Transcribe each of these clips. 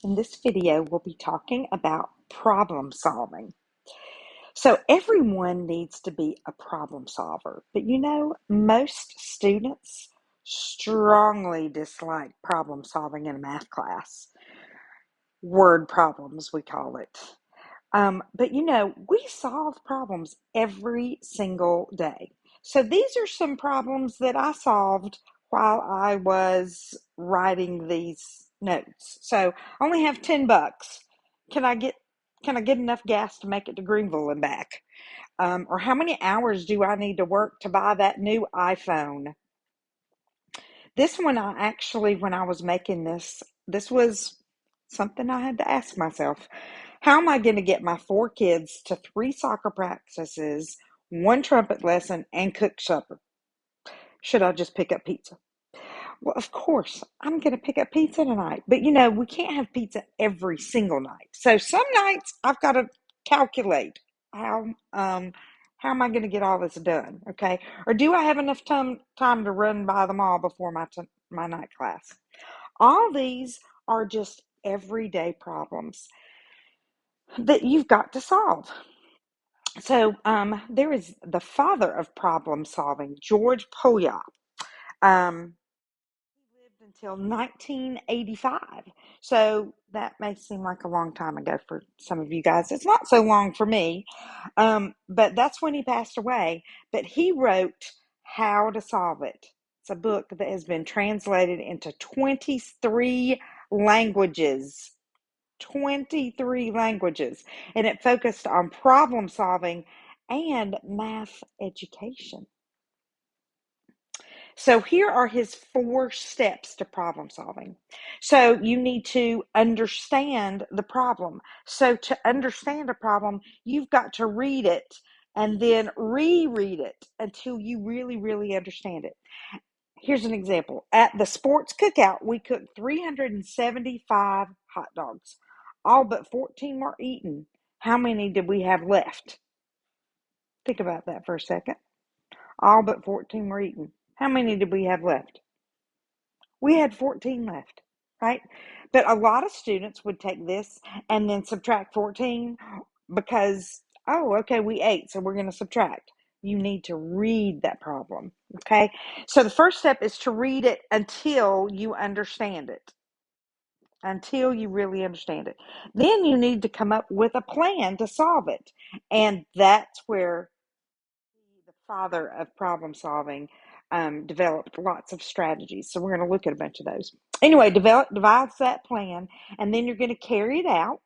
In this video, we'll be talking about problem solving. So everyone needs to be a problem solver, but most students strongly dislike problem solving in a math class. Word problems, we call it. But we solve problems every single day. So these are some problems that I solved while I was writing these notes. So I only have $10. Can I get can I get enough gas to make it to Greenville and back? Or how many hours do I need to work to buy that new iPhone? This one I actually, when I was making this was something I had to ask myself. How am I going to get my four kids to three soccer practices, one trumpet lesson, and cook supper? Should I just pick up pizza? Well, of course, I'm going to pick up pizza tonight. But we can't have pizza every single night. So some nights I've got to calculate how um how am I going to get all this done? Okay, or do I have enough time to run by the mall before my night class? All these are just everyday problems that you've got to solve. So there is the father of problem solving, George Poyat. He lived until 1985. So that may seem like a long time ago for some of you guys. It's not so long for me. But that's when he passed away. But he wrote How to Solve It. It's a book that has been translated into 23 languages. 23 languages. And it focused on problem solving and math education. So here are his four steps to problem solving. So you need to understand the problem. So to understand a problem, you've got to read it and then reread it until you really, really understand it. Here's an example. At the sports cookout, we cooked 375 hot dogs. All but 14 were eaten. How many did we have left? Think about that for a second. All but 14 were eaten. How many did we have left? We had 14 left, right? But a lot of students would take this and then subtract 14 because, oh, okay, we ate, so we're going to subtract. You need to read that problem, okay? So the first step is to read it until you understand it, until you really understand it. Then you need to come up with a plan to solve it. And that's where the father of problem solving developed lots of strategies. So we're going to look at a bunch of those. Anyway, devise that plan, and then you're going to carry it out.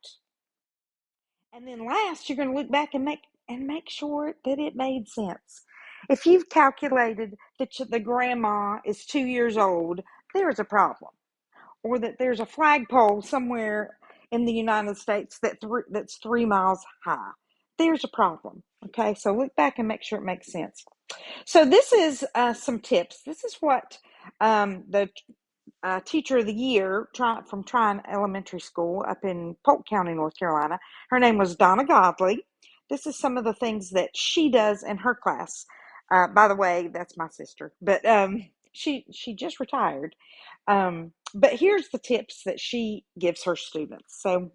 And then last, you're going to look back and make sure that it made sense. If you've calculated that the grandma is 2 years old, there's a problem, or that there's a flagpole somewhere in the United States that's 3 miles high. There's a problem. Okay, so look back and make sure it makes sense. So this is some tips. This is what the teacher of the year from Tryon Elementary School up in Polk County, North Carolina. Her name was Donna Godley. This is some of the things that she does in her class. By the way, that's my sister, but she just retired. But here's the tips that she gives her students. So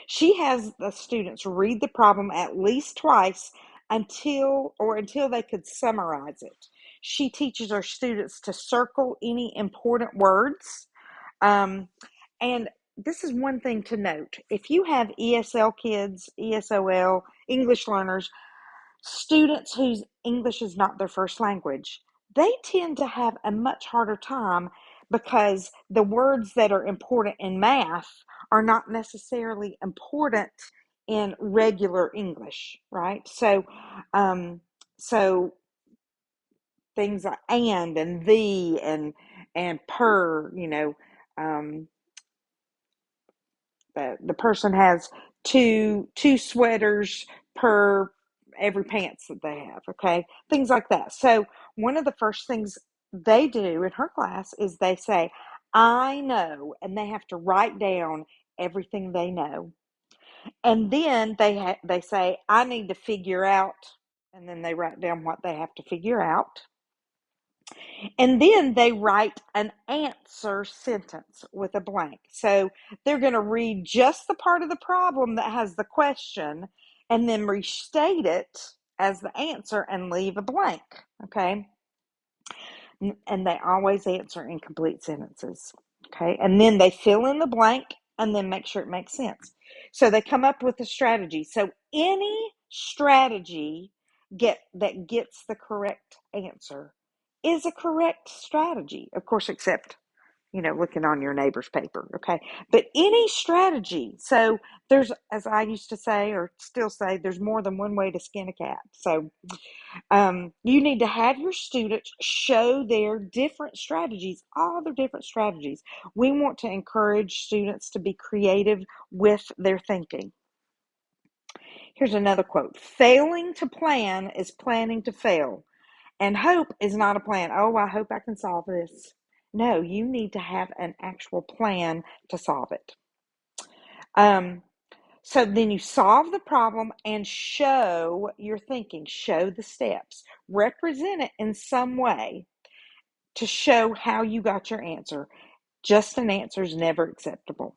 she has the students read the problem at least twice until they could summarize it. She teaches her students to circle any important words. And this is one thing to note. If you have ESL kids, ESOL, English learners, students whose English is not their first language, they tend to have a much harder time because the words that are important in math are not necessarily important in regular English, right? So things like and the and per, um, the person has two sweaters per every pants that they have, okay, things like that. So one of the first things they do in her class is they say I know, and they have to write down everything they know, and then they say I need to figure out, and then they write down what they have to figure out. And then they write an answer sentence with a blank. So they're going to read just the part of the problem that has the question and then restate it as the answer and leave a blank. Okay. And they always answer in complete sentences. Okay. And then they fill in the blank and then make sure it makes sense. So they come up with a strategy. So any strategy that gets the correct answer is a correct strategy. Of course, except, looking on your neighbor's paper. Okay. But any strategy. So there's, as I used to say, or still say, there's more than one way to skin a cat. So you need to have your students show their different strategies, all their different strategies. We want to encourage students to be creative with their thinking. Here's another quote. Failing to plan is planning to fail, and hope is not a plan. Oh, I hope I can solve this. No, you need to have an actual plan to solve it. So then you solve the problem and show your thinking, show the steps, represent it in some way to show how you got your answer. Just an answer is never acceptable.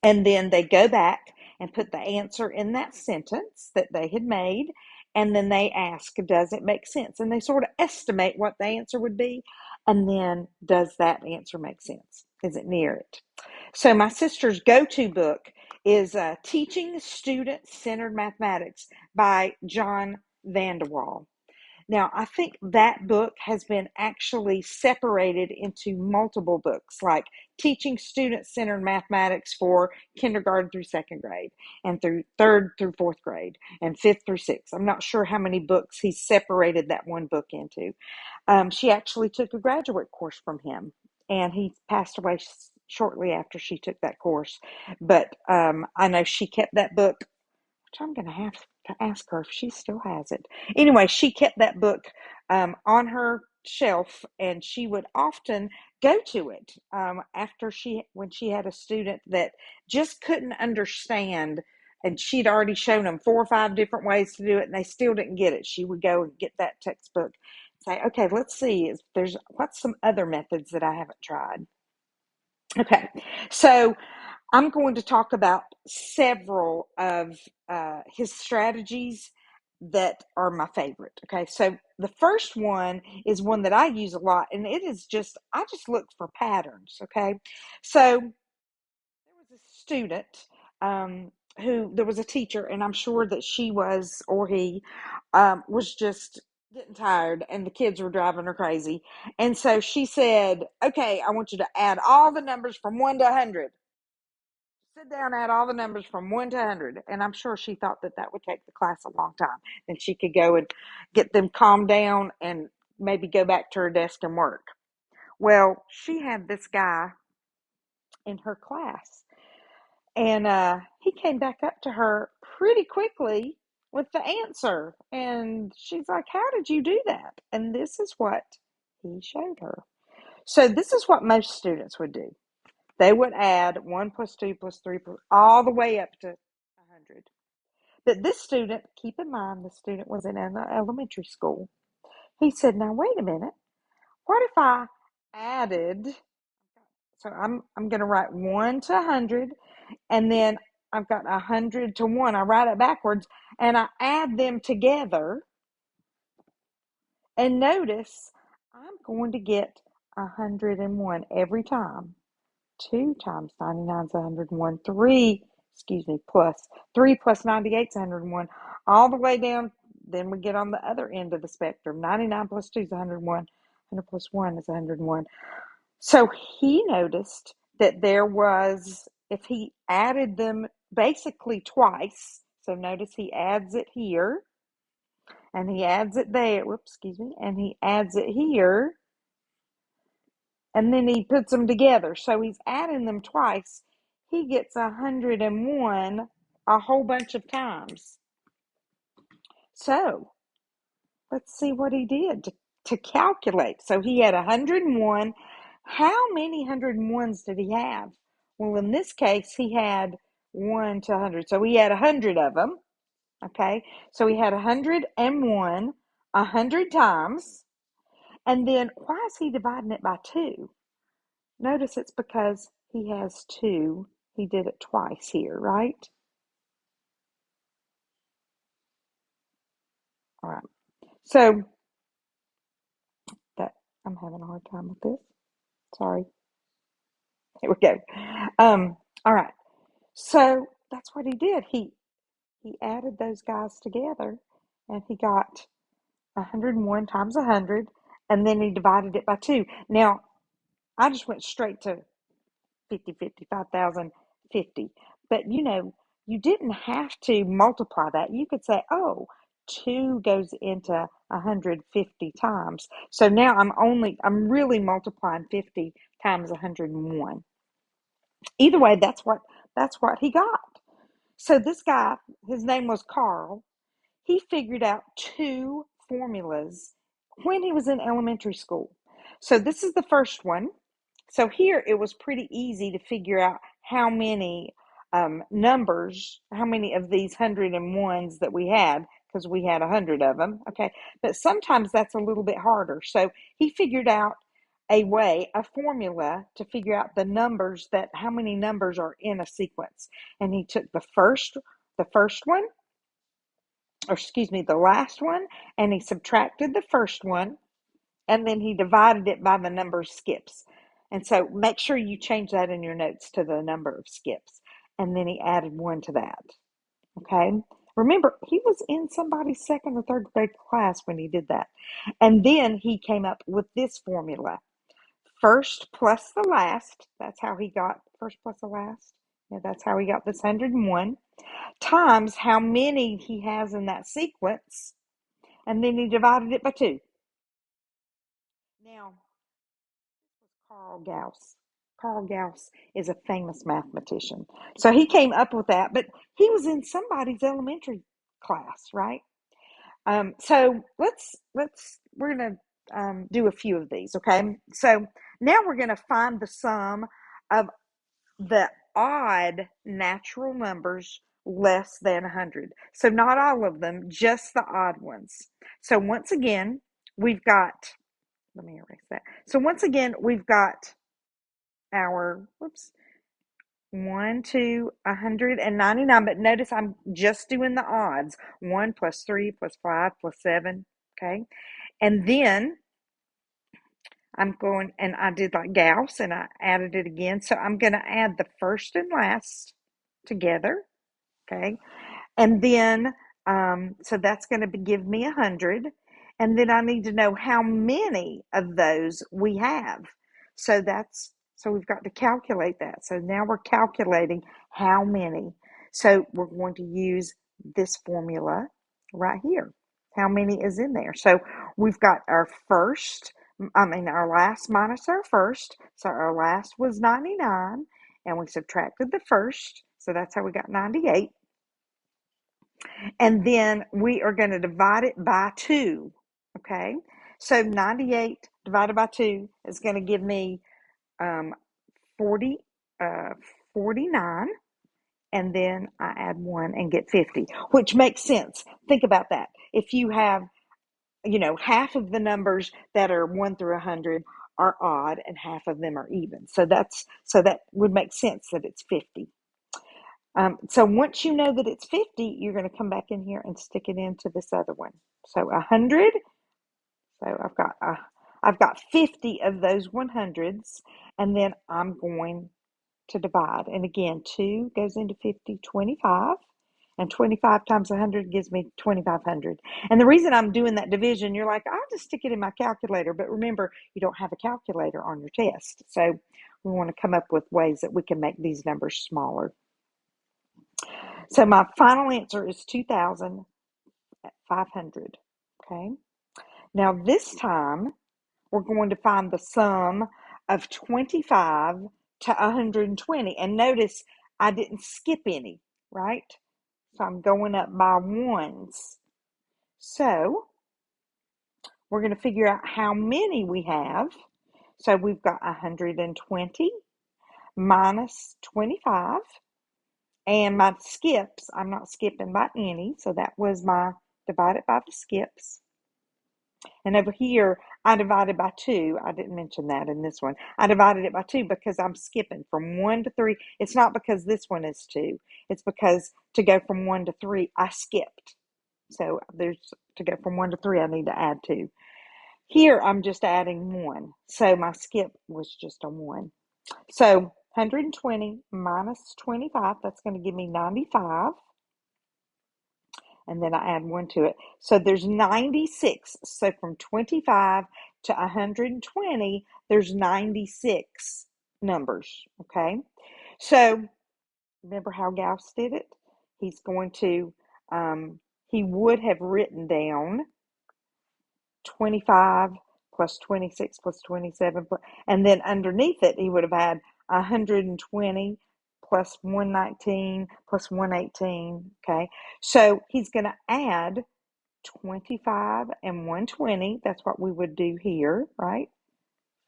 And then they go back and put the answer in that sentence that they had made. And then they ask, does it make sense? And they sort of estimate what the answer would be. And then, does that answer make sense? Is it near it? So my sister's go-to book is Teaching Student-Centered Mathematics by John Vanderwall. Now, I think that book has been actually separated into multiple books, like Teaching Student-Centered Mathematics for kindergarten through second grade, and through third through fourth grade, and fifth through sixth. I'm not sure how many books he separated that one book into. She actually took a graduate course from him, and he passed away shortly after she took that course. But I know she kept that book, which I'm going to have to ask her if she still has it. Anyway, she kept that book on her shelf, and she would often go to it when she had a student that just couldn't understand, and she'd already shown them 4 or 5 different ways to do it, and they still didn't get it. She would go and get that textbook, say, okay, let's see, what's some other methods that I haven't tried. Okay, so I'm going to talk about several of his strategies that are my favorite. Okay, so the first one is one that I use a lot, and it is I just look for patterns. Okay, so there was a student who, there was a teacher, and I'm sure that she was, or he was just getting tired, and the kids were driving her crazy. And so she said, okay, I want you to add all the numbers from 1 to 100. Sit down, add all the numbers from 1 to 100. And I'm sure she thought that that would take the class a long time. And she could go and get them calmed down and maybe go back to her desk and work. Well, she had this guy in her class, and he came back up to her pretty quickly with the answer. And she's like, how did you do that? And this is what he showed her. So this is what most students would do. They would add 1 plus 2 plus 3 all the way up to 100. But this student, keep in mind, the student was in an elementary school. He said, now wait a minute. What if I added, so I'm going to write 1 to 100, and then I've got 100 to 1. I write it backwards, and I add them together. And notice, I'm going to get 101 every time. 2 times 99 is 101. 3 plus 98 is 101. All the way down, then we get on the other end of the spectrum. 99 plus 2 is 101. 100 plus 1 is 101. So he noticed that there was, if he added them basically twice, so notice he adds it here, and he adds it there, and he adds it here, and then he puts them together. So he's adding them twice. He gets 101 a whole bunch of times. So let's see what he did to calculate. So he had 101. How many 101s did he have? Well, in this case, he had 1 to 100. So he had 100 of them. Okay. So he had 101 100 times. And then why is he dividing it by 2? Notice it's because he has 2. He did it twice here, right? All right. So that I'm having a hard time with this. Sorry. Here we go. All right. So that's what he did. He added those guys together and he got 101 times 100, and then he divided it by 2. Now, I just went straight to 50, 50, 5,000, 50. But you didn't have to multiply that. You could say, oh, 2 goes into 150 times. So now I'm really multiplying 50 times 101. Either way, that's what he got. So this guy, his name was Carl. He figured out 2 formulas when he was in elementary school. So this is the first one. So here it was pretty easy to figure out how many numbers, how many of these 101s that we had, because we had 100 of them. Okay. But sometimes that's a little bit harder. So he figured out a formula to figure out how many numbers are in a sequence. And he took the first one, or excuse me, the last one, and he subtracted the first one, and then he divided it by the number of skips. And so make sure you change that in your notes to the number of skips. And then he added 1 to that. Okay. Remember, he was in somebody's second or third grade class when he did that. And then he came up with this formula: first plus the last. That's how he got first plus the last. Yeah, that's how he got this 101, times how many he has in that sequence. And then he divided it by 2. Now, this was Carl Gauss. Carl Gauss is a famous mathematician. So he came up with that, but he was in somebody's elementary class, right? So we're gonna do a few of these, okay? So now we're gonna find the sum of the odd natural numbers less than 100. So not all of them, just the odd ones. So once again, we've got, let me erase that. So once again, we've got our, 1 to 199, but notice I'm just doing the odds. 1 plus 3 plus 5 plus 7, okay? And then I'm going, and I did like Gauss, and I added it again. So I'm going to add the first and last together, okay? And then, so that's going to give me 100. And then I need to know how many of those we have. So we've got to calculate that. So now we're calculating how many. So we're going to use this formula right here. How many is in there? So we've got our last minus our first. So our last was 99, and we subtracted the first. So that's how we got 98. And then we are going to divide it by 2. Okay. So 98 divided by 2 is going to give me 40, 49. And then I add 1 and get 50, which makes sense. Think about that. If you have, half of the numbers that are 1 through 100 are odd and half of them are even. So that would make sense that it's 50. So once you know that it's 50, you're going to come back in here and stick it into this other one. So 100. So I've got 50 of those 100s, and then I'm going to divide. And again, 2 goes into 50, 25. And 25 times 100 gives me 2,500. And the reason I'm doing that division, you're like, I'll just stick it in my calculator. But remember, you don't have a calculator on your test. So we want to come up with ways that we can make these numbers smaller. So my final answer is 2,500. Okay. Now this time we're going to find the sum of 25 to 120. And notice I didn't skip any, right? So I'm going up by ones. So we're going to figure out how many we have. So we've got 120 minus 25. And my skips, I'm not skipping by any, so that was my divided by the skips. And over here, I divided by 2. I didn't mention that in this one. I divided it by 2 because I'm skipping from 1 to 3. It's not because this one is 2. It's because to go from 1 to 3, I skipped. So there's to go from 1 to 3, I need to add 2. Here, I'm just adding 1. So my skip was just a 1. So 120 minus 25, that's going to give me 95. And then I add 1 to it. So there's 96. So from 25 to 120, there's 96 numbers. Okay. So remember how Gauss did it? He's going to, he would have written down 25 plus 26 plus 27, and then underneath it, he would have had 120 plus 119 plus 118. Okay. So he's going to add 25 and 120. That's what we would do here, right?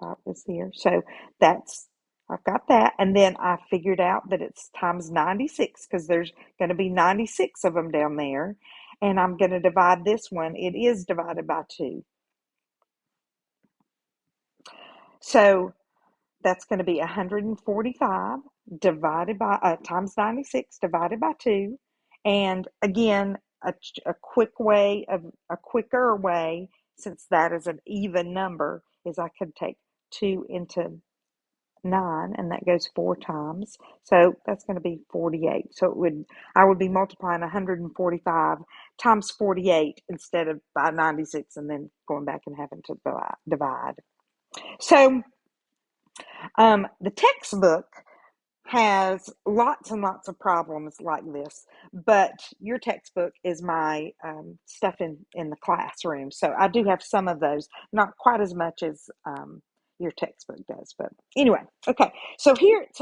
That was here. So that's, I've got that. And then I figured out that it's times 96 because there's going to be 96 of them down there. And I'm going to divide this one. It is divided by 2. So that's going to be 145 divided by times 96 divided by 2. And again, a quicker way, since that is an even number, is I could take 2 into 9, and that goes 4 times. So that's going to be 48. So I would be multiplying 145 times 48 instead of by 96 and then going back and having to divide. So the textbook has lots and lots of problems like this, but your textbook is my stuff in the classroom. So I do have some of those, not quite as much as your textbook does. But anyway, okay. So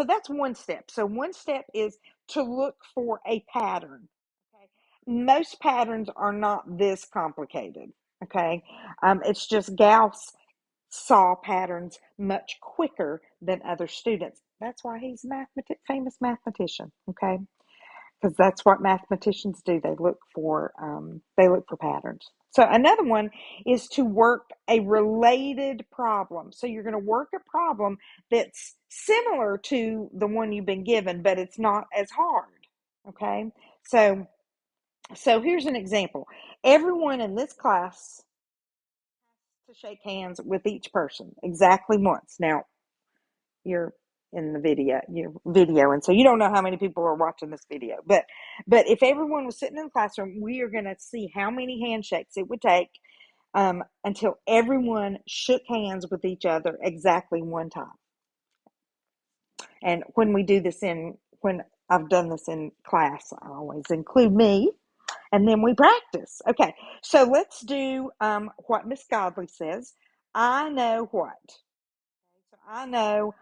that's one step. So one step is to look for a pattern. Okay. Most patterns are not this complicated. Okay. It's just Gauss saw patterns much quicker than other students. That's why he's a famous mathematician, okay? Because that's what mathematicians do. They look for patterns. So another one is to work a related problem. So you're going to work a problem that's similar to the one you've been given, but it's not as hard, okay? So here's an example. Everyone in this class to shake hands with each person exactly once. Now, you're in the video, and so you don't know how many people are watching this video. But if everyone was sitting in the classroom, we are going to see how many handshakes it would take until everyone shook hands with each other exactly one time. And when I've done this in class, I always include me. And then we practice. Okay, so let's do what Miss Godley says. I know what. So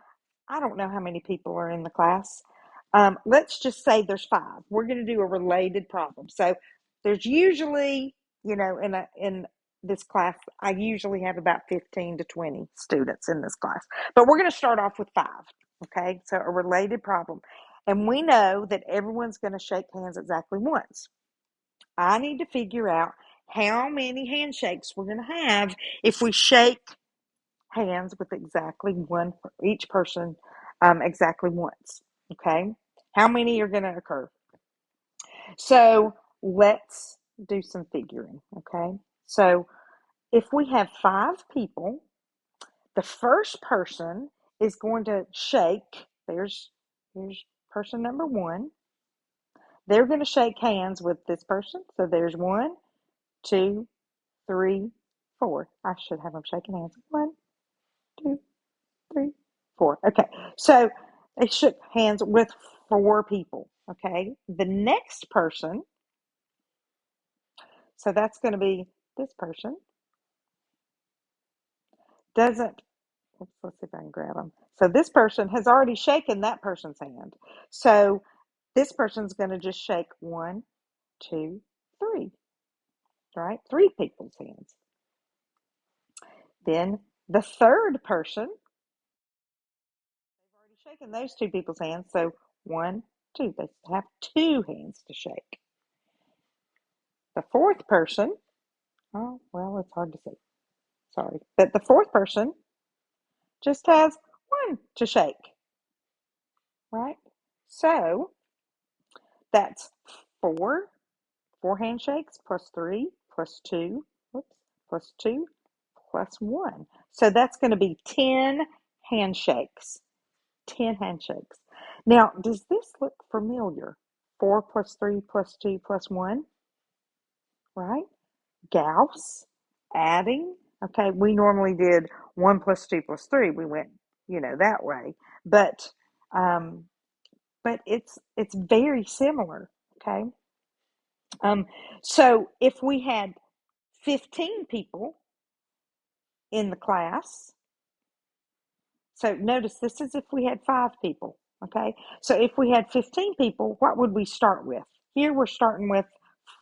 I don't know how many people are in the class. Let's just say there's 5. We're going to do a related problem. So there's usually, in this class, I usually have about 15 to 20 students in this class. But we're going to start off with 5. Okay, so a related problem. And we know that everyone's going to shake hands exactly once. I need to figure out how many handshakes we're going to have if we shake hands with exactly one for each person exactly once. Okay, how many are going to occur? So let's do some figuring. Okay, so if we have 5 people, the first person is going to shake. Here's person number 1. They're going to shake hands with this person. So there's 1, 2, 3, 4. I should have them shaking hands. 1, 2, 3, 4. Okay, so they shook hands with 4 people. Okay, the next person, so that's going to be this person, doesn't, let's see if I can grab them. So this person has already shaken that person's hand. So this person's going to just shake 1, 2, 3, right? 3 people's hands. Then the third person, they've already shaken those 2 people's hands. So 1, 2, they have 2 hands to shake. The fourth person, oh, well, it's hard to see. Sorry. But the fourth person just has one to shake, right? So that's four, four handshakes plus three plus two, whoops, plus two plus one. So that's going to be 10 handshakes. 10 handshakes. Now, does this look familiar? 4 plus 3 plus 2 plus 1, right? Gauss, adding. Okay, we normally did 1 plus 2 plus 3. We went, that way. But um, it's very similar. Okay. Um, so if we had 15 people in the class, so notice this is if we had 5 people. Okay. So if we had 15 people, what would we start with? Here we're starting with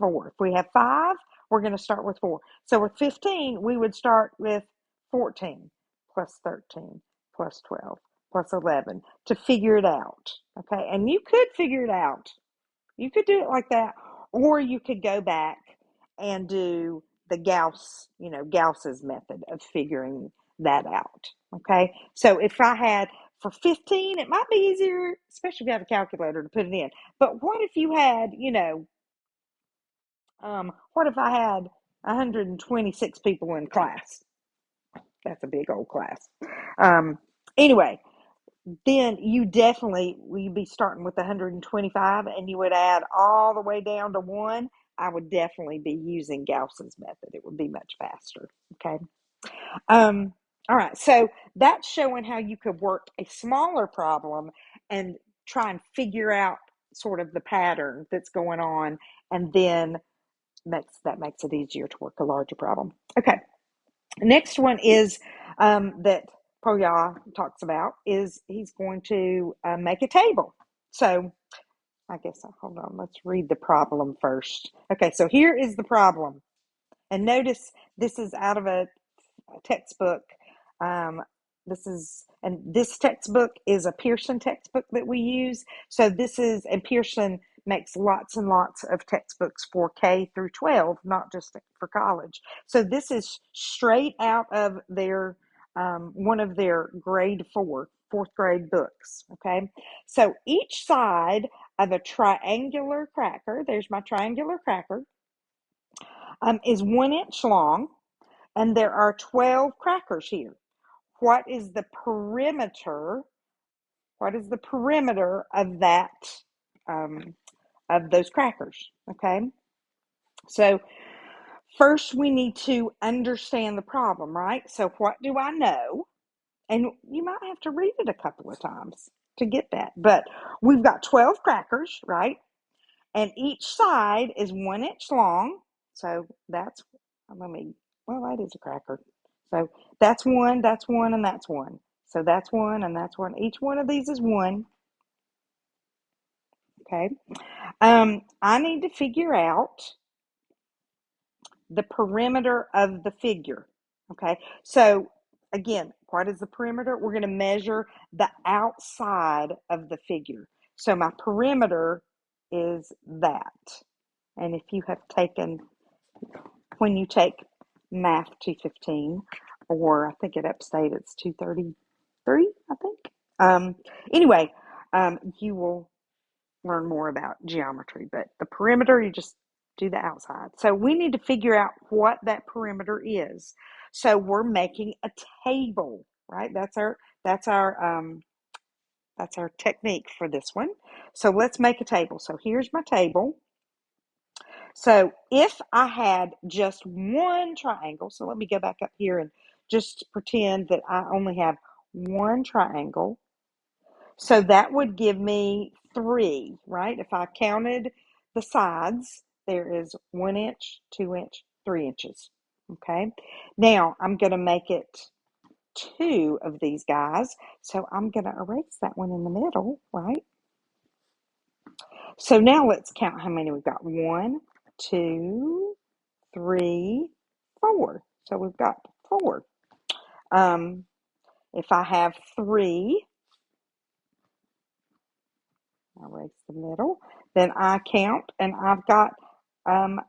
4. If we have 5, we're going to start with 4. So with 15, we would start with 14 plus 13 plus 12 plus 11 to figure it out. Okay. And you could figure it out. You could do it like that, or you could go back and do the Gauss's method of figuring that out. Okay. So if I had for 15, it might be easier, especially if you have a calculator, to put it in. But what if you had, what if I had 126 people in class? That's a big old class. Anyway, then you definitely will be starting with 125 and you would add all the way down to 1. I would definitely be using Gauss's method. It would be much faster. Okay. All right. So that's showing how you could work a smaller problem and try and figure out sort of the pattern that's going on, and then makes it easier to work a larger problem. Okay. Next one is that Poya talks about is he's going to make a table. So I guess, hold on, let's read the problem first. Okay, so here is the problem. And notice this is out of a textbook. Um, this textbook is a Pearson textbook that we use. So and Pearson makes lots and lots of textbooks for K through 12, not just for college. So this is straight out of their one of their fourth grade books. Okay, so each side of a triangular cracker, there's my triangular cracker, is 1 inch long. And there are 12 crackers here. What is the perimeter? What is the perimeter of that, of those crackers? Okay. So first we need to understand the problem, right? So what do I know? And you might have to read it a couple of times to get that. But we've got 12 crackers, right? And each side is 1 inch long. So that is a cracker. So that's one, and that's one. So that's one, and that's one. Each one of these is one. Okay. I need to figure out the perimeter of the figure. Okay. So again, what is the perimeter? We're going to measure the outside of the figure. So my perimeter is that. And if you have taken, when you take Math 215, or I think at Upstate it's 233, I think. Anyway, you will learn more about geometry, but the perimeter, you just do the outside. So we need to figure out what that perimeter is. So we're making a table, right? That's our technique for this one. So let's make a table. So here's my table. So if I had just one triangle, so let me go back up here and just pretend that I only have one triangle. So that would give me 3, right? If I counted the sides, there is 1 inch, 2 inch, 3 inches. Okay. Now I'm going to make it 2 of these guys. So I'm going to erase that one in the middle, right? So now let's count how many we've got. 1, 2, 3, 4. So we've got 4. If I have 3, I'll erase the middle, then I count and I've got 5.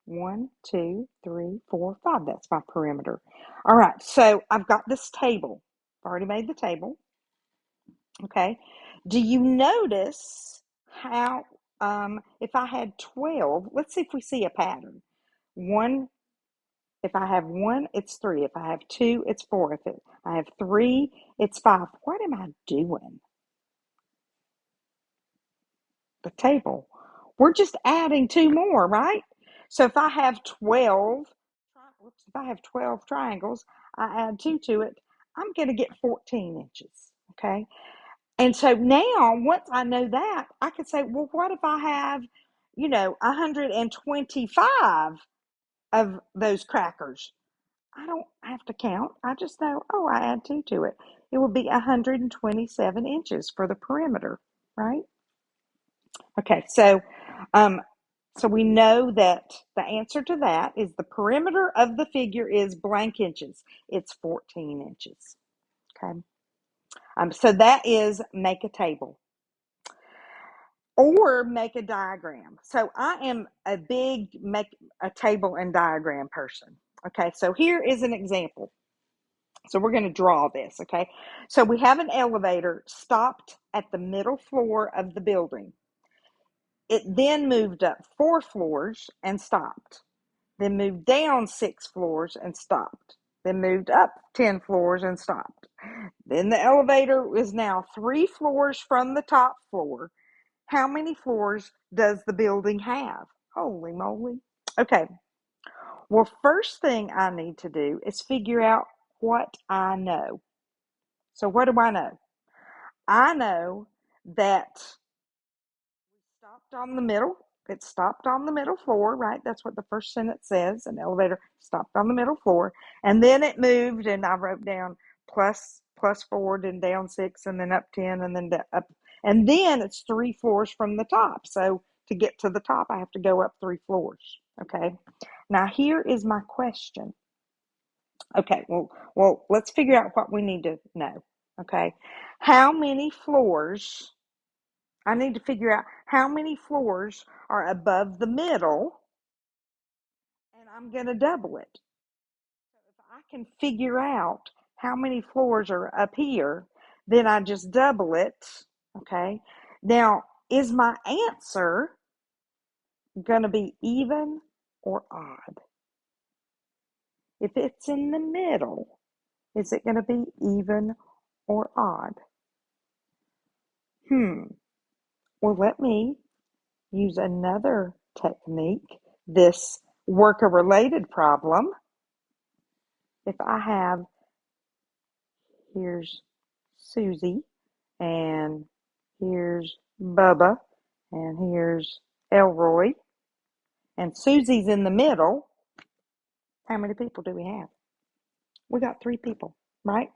1, 2, 3, 4, 5. That's my perimeter. All right, so I've got this table. I've already made the table. Okay. Do you notice how, if I had 12, let's see if we see a pattern. One, if I have one, it's 3. If I have 2, it's 4. If I have 3, it's 5. What am I doing? The table. We're just adding 2 more, right? So if I have 12, if I have 12 triangles, I add 2 to it, I'm going to get 14 inches, okay? And so now, once I know that, I could say, well, what if I have, 125 of those crackers? I don't have to count. I just know, oh, I add 2 to it. It would be 127 inches for the perimeter, right? Okay, um, so we know that the answer to that is the perimeter of the figure is blank inches. It's 14 inches. Okay. So that is make a table or make a diagram. So I am a big make a table and diagram person. Okay, so here is an example. So we're going to draw this. Okay, so we have an elevator stopped at the middle floor of the building. It then moved up 4 floors and stopped. Then moved down 6 floors and stopped. Then moved up 10 floors and stopped. Then the elevator is now 3 floors from the top floor. How many floors does the building have? Holy moly. Okay. Well, first thing I need to do is figure out what I know. So, what do I know? I know that stopped on the middle. It stopped on the middle floor, right? That's what the first sentence says. An elevator stopped on the middle floor. And then it moved, and I wrote down plus 4, then down 6, and then up 10, and then up. And then it's 3 floors from the top. So to get to the top, I have to go up 3 floors. Okay. Now here is my question. Okay, well, let's figure out what we need to know. Okay. How many floors I need to figure out how many floors are above the middle, and I'm going to double it. So if I can figure out how many floors are up here, then I just double it. Okay. Now, is my answer going to be even or odd? If it's in the middle, is it going to be even or odd? Well, let me use another technique, this worker-related problem. If I have, here's Susie, and here's Bubba, and here's Elroy, and Susie's in the middle, how many people do we have? We got 3 people, right?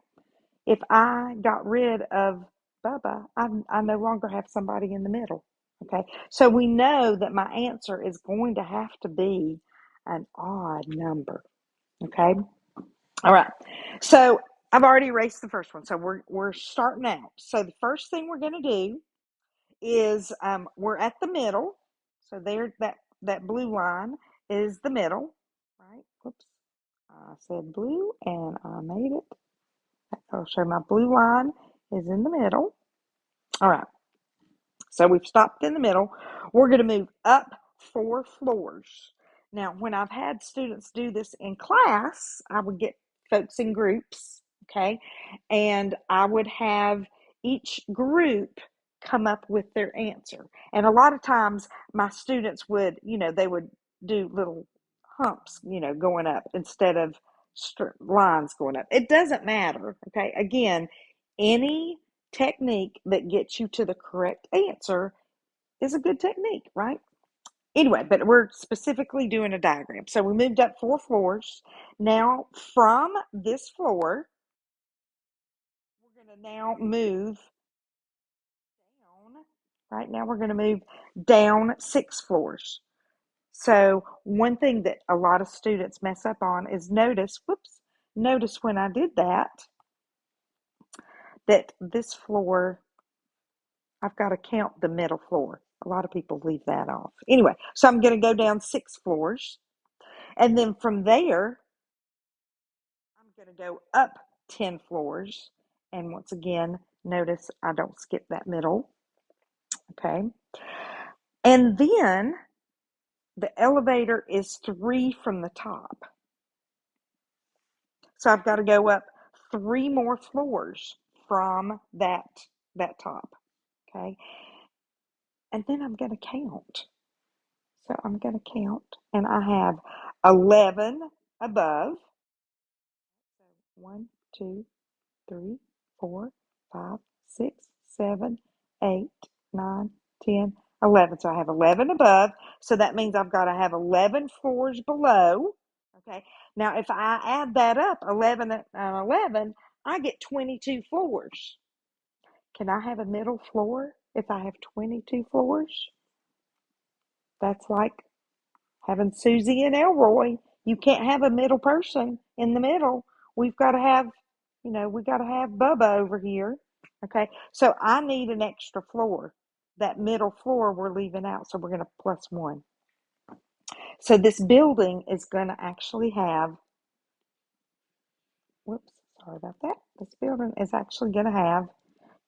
If I got rid of Bubba, I no longer have somebody in the middle. Okay, so we know that my answer is going to have to be an odd number. Okay, all right. So I've already erased the first one, so we're starting out. So the first thing we're going to do is we're at the middle. So there, that blue line is the middle, right? Whoops, I said blue and I made it. So my blue line is in the middle. All right. So we've stopped in the middle. We're going to move up 4 floors. Now, when I've had students do this in class, I would get folks in groups, okay? And I would have each group come up with their answer. And a lot of times my students would, they would do little humps, going up instead of lines going up. It doesn't matter, okay? Again, any technique that gets you to the correct answer is a good technique, right? Anyway, but we're specifically doing a diagram. So we moved up 4 floors. Now, from this floor, we're going to now move down. Right now, we're going to move down 6 floors. So one thing that a lot of students mess up on is notice when I did that this floor, I've got to count the middle floor. A lot of people leave that off. Anyway, so I'm going to go down 6 floors. And then from there, I'm going to go up 10 floors. And once again, notice I don't skip that middle. Okay. And then the elevator is 3 from the top. So I've got to go up 3 more floors from that top. Okay. And then I'm going to count. So I'm going to count, and I have 11 above. So 1, 2, 3, 4, 5, 6, 7, 8, 9, 10, 11. So I have 11 above. So that means I've got to have 11 floors below. Okay. Now, if I add that up, 11 and 11, I get 22 floors. Can I have a middle floor if I have 22 floors? That's like having Susie and Elroy. You can't have a middle person in the middle. We've got to have, we got to have Bubba over here. Okay. So I need an extra floor. That middle floor we're leaving out. So we're going to plus 1. So this building is going to actually have, whoops, sorry about that. This building is actually going to have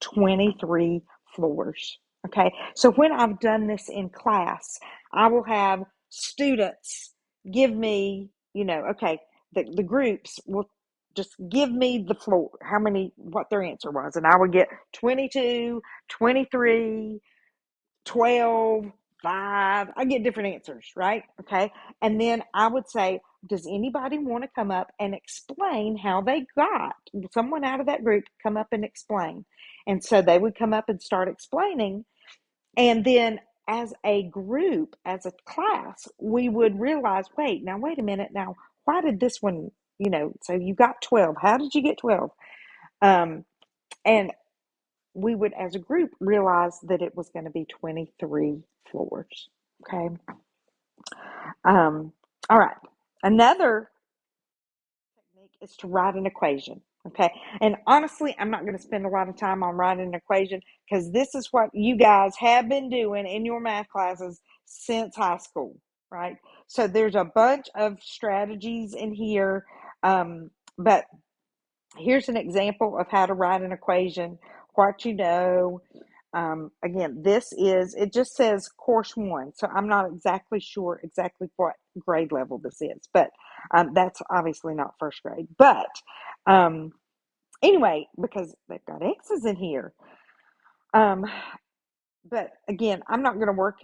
23 floors. Okay, so when I've done this in class, I will have students give me, okay, the groups will just give me the floor, what their answer was. And I would get 22, 23, 12, 5. I get different answers, right? Okay. And then I would say, does anybody want to come up and explain how they got someone out of that group come up and explain? And so they would come up and start explaining. And then as a group, as a class, we would realize, wait a minute. Now, why did this one, so you got 12. How did you get 12? And we would, as a group, realize that it was going to be 23 floors. Okay. All right. Another technique is to write an equation. Okay. And honestly, I'm not going to spend a lot of time on writing an equation because this is what you guys have been doing in your math classes since high school, right? So there's a bunch of strategies in here. But here's an example of how to write an equation, what you know. Again, it just says course 1. So I'm not exactly sure exactly what grade level this is, but that's obviously not first grade. But anyway, because they've got X's in here. But again, I'm not going to work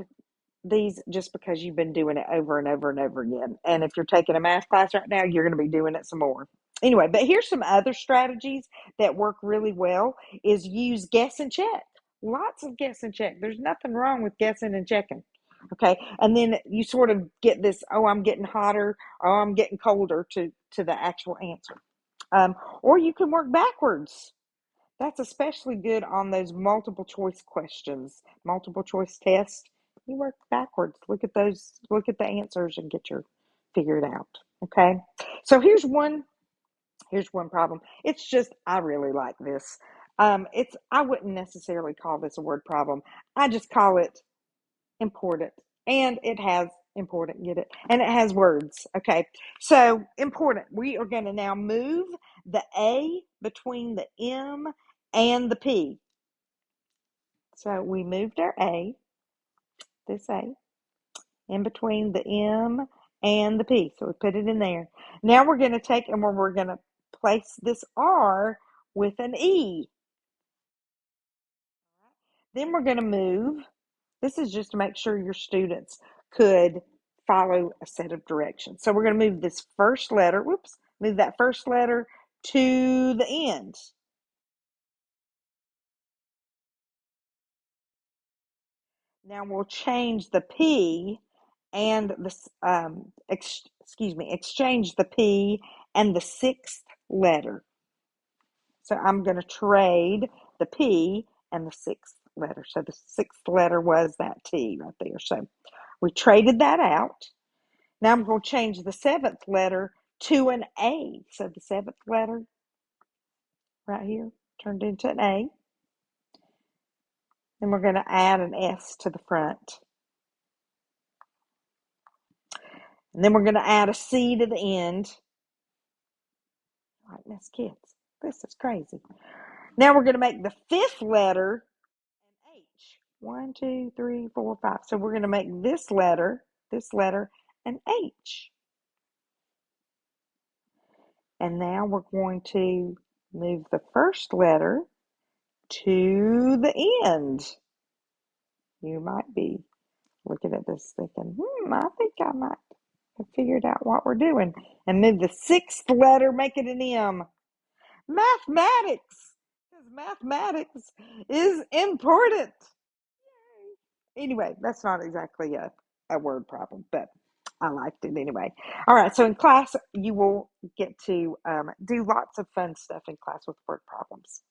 these just because you've been doing it over and over and over again. And if you're taking a math class right now, you're going to be doing it some more. Anyway, but here's some other strategies that work really well is use guess and check. Lots of guess and check. There's nothing wrong with guessing and checking. Okay. And then you sort of get this, oh, I'm getting hotter, or I'm getting colder to the actual answer. Or you can work backwards. That's especially good on those multiple choice questions, multiple choice tests. You work backwards. Look at the answers and figure it out. Okay. So here's one problem. It's just, I really like this. I wouldn't necessarily call this a word problem. I just call it important. And it has important, get it? And it has words. Okay. So important. We are going to now move the A between the M and the P. So we moved our A, this A, in between the M and the P. So we put it in there. Now we're going to take and we're going to place this R with an E. Then we're going to move. This is just to make sure your students could follow a set of directions. So we're going to move this first letter, move that first letter to the end. Now we'll change the P and exchange the P and the 6th letter. So I'm going to trade the P and the 6th letter. So the 6th letter was that T right there. So we traded that out. Now I'm going to change the 7th letter to an A. So the 7th letter right here turned into an A. Then we're going to add an S to the front. And then we're going to add a C to the end. Like this, kids. This is crazy. Now we're going to make the fifth letter an H. 1, 2, 3, 4, 5. So we're going to make this letter, an H. And now we're going to move the first letter to the end. You might be looking at this thinking, I think I might have figured out what we're doing. And move the sixth letter, make it an M. Mathematics, because mathematics is important. Anyway, that's not exactly a word problem, but I liked it anyway. All right, so in class, you will get to do lots of fun stuff in class with word problems.